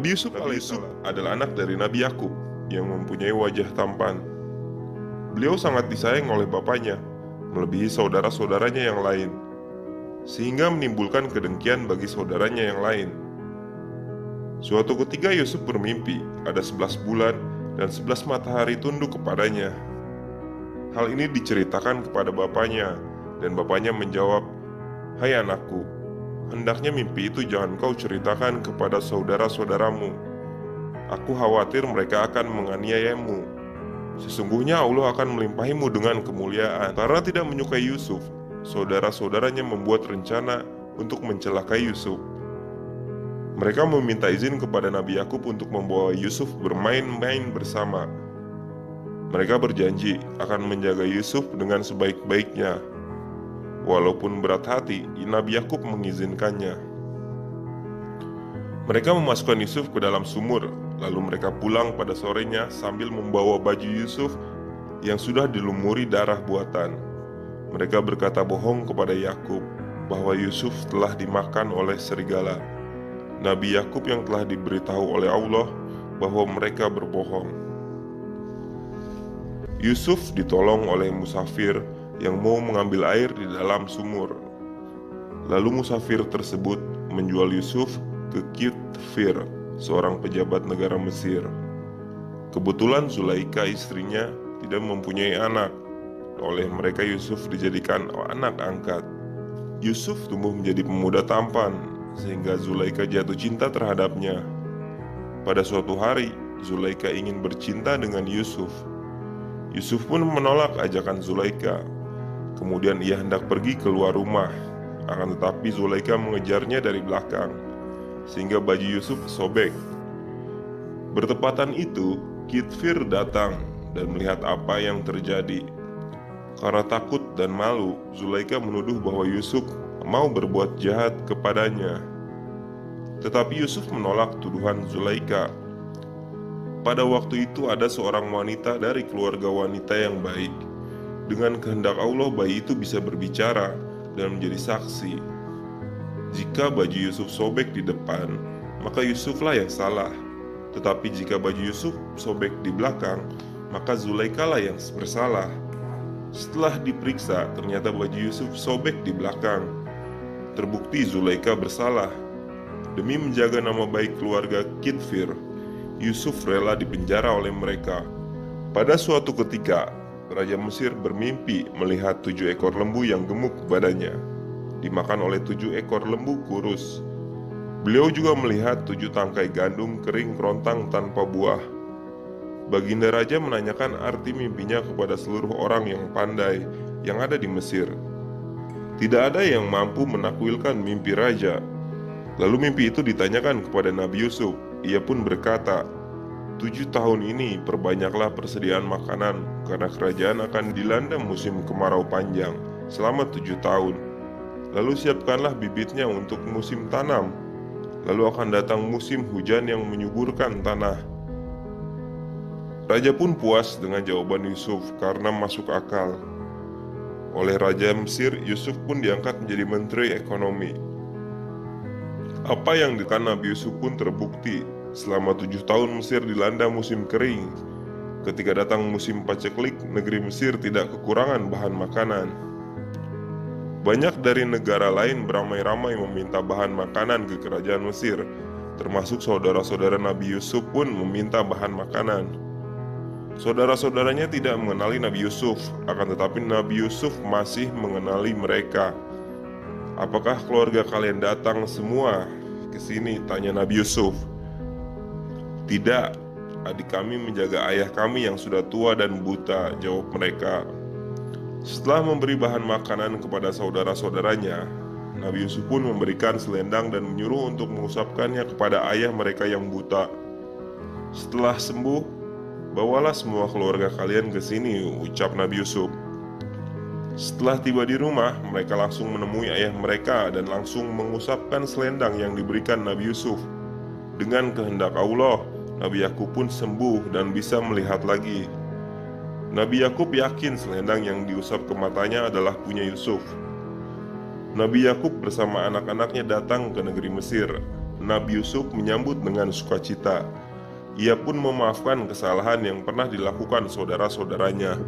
Nabi Yusuf adalah anak dari Nabi Yakub yang mempunyai wajah tampan. Beliau sangat disayang oleh bapaknya, melebihi saudara-saudaranya yang lain, sehingga menimbulkan kedengkian bagi saudaranya yang lain. Suatu ketika Yusuf bermimpi, ada 11 bulan dan 11 matahari tunduk kepadanya. Hal ini diceritakan kepada bapaknya, dan bapaknya menjawab, "Hai anakku, hendaknya mimpi itu jangan kau ceritakan kepada saudara-saudaramu. Aku khawatir mereka akan menganiayamu. Sesungguhnya Allah akan melimpahimu dengan kemuliaan." Karena tidak menyukai Yusuf, saudara-saudaranya membuat rencana untuk mencelakai Yusuf. Mereka meminta izin kepada Nabi Yakub untuk membawa Yusuf bermain-main bersama. Mereka berjanji akan menjaga Yusuf dengan sebaik-baiknya. Walaupun berat hati, Nabi Yakub mengizinkannya. Mereka memasukkan Yusuf ke dalam sumur, lalu mereka pulang pada sorenya sambil membawa baju Yusuf yang sudah dilumuri darah buatan. Mereka berkata bohong kepada Yakub bahwa Yusuf telah dimakan oleh serigala. Nabi Yakub yang telah diberitahu oleh Allah bahwa mereka berbohong. Yusuf ditolong oleh musafir yang mau mengambil air di dalam sumur. Lalu musafir tersebut menjual Yusuf ke Kitfir, seorang pejabat negara Mesir. Kebetulan Zulaika istrinya tidak mempunyai anak. Oleh mereka Yusuf dijadikan anak angkat. Yusuf tumbuh menjadi pemuda tampan, sehingga Zulaika jatuh cinta terhadapnya. Pada suatu hari, Zulaika ingin bercinta dengan Yusuf. Yusuf pun menolak ajakan Zulaika. Kemudian ia hendak pergi keluar rumah, akan tetapi Zulaika mengejarnya dari belakang, sehingga baju Yusuf sobek. Bertepatan itu, Kitfir datang dan melihat apa yang terjadi. Karena takut dan malu, Zulaika menuduh bahwa Yusuf mau berbuat jahat kepadanya. Tetapi Yusuf menolak tuduhan Zulaika. Pada waktu itu ada seorang wanita dari keluarga wanita yang baik. Dengan kehendak Allah, bayi itu bisa berbicara dan menjadi saksi. Jika baju Yusuf sobek di depan, maka Yusuflah yang salah. Tetapi jika baju Yusuf sobek di belakang, maka Zulaika lah yang bersalah. Setelah diperiksa, ternyata baju Yusuf sobek di belakang. Terbukti Zulaika bersalah. Demi menjaga nama baik keluarga Kitfir, Yusuf rela dipenjara oleh mereka. Pada suatu ketika, Raja Mesir bermimpi melihat 7 ekor lembu yang gemuk badannya, dimakan oleh 7 ekor lembu kurus. Beliau juga melihat 7 tangkai gandum kering kerontang tanpa buah. Baginda Raja menanyakan arti mimpinya kepada seluruh orang yang pandai yang ada di Mesir. Tidak ada yang mampu menakwilkan mimpi Raja. Lalu mimpi itu ditanyakan kepada Nabi Yusuf. Ia pun berkata, 7 tahun ini perbanyaklah persediaan makanan, karena kerajaan akan dilanda musim kemarau panjang selama 7 tahun. Lalu siapkanlah bibitnya untuk musim tanam. Lalu akan datang musim hujan yang menyuburkan tanah. Raja pun puas dengan jawaban Yusuf karena masuk akal. Oleh Raja Mesir, Yusuf pun diangkat menjadi menteri ekonomi. Apa yang dikatakan Nabi Yusuf pun terbukti. Selama 7 tahun Mesir dilanda musim kering. Ketika datang musim paceklik, negeri Mesir tidak kekurangan bahan makanan. Banyak dari negara lain beramai-ramai meminta bahan makanan ke kerajaan Mesir, termasuk saudara-saudara Nabi Yusuf pun meminta bahan makanan. Saudara-saudaranya tidak mengenali Nabi Yusuf, akan tetapi Nabi Yusuf masih mengenali mereka. "Apakah keluarga kalian datang semua ke sini?" tanya Nabi Yusuf. "Tidak, adik kami menjaga ayah kami yang sudah tua dan buta," jawab mereka. Setelah memberi bahan makanan kepada saudara-saudaranya, Nabi Yusuf pun memberikan selendang dan menyuruh untuk mengusapkannya kepada ayah mereka yang buta. "Setelah sembuh, bawalah semua keluarga kalian ke sini," ucap Nabi Yusuf. Setelah tiba di rumah, mereka langsung menemui ayah mereka dan langsung mengusapkan selendang yang diberikan Nabi Yusuf. Dengan kehendak Allah, Nabi Yakub pun sembuh dan bisa melihat lagi. Nabi Yakub yakin selendang yang diusap ke matanya adalah punya Yusuf. Nabi Yakub bersama anak-anaknya datang ke negeri Mesir. Nabi Yusuf menyambut dengan sukacita. Ia pun memaafkan kesalahan yang pernah dilakukan saudara-saudaranya.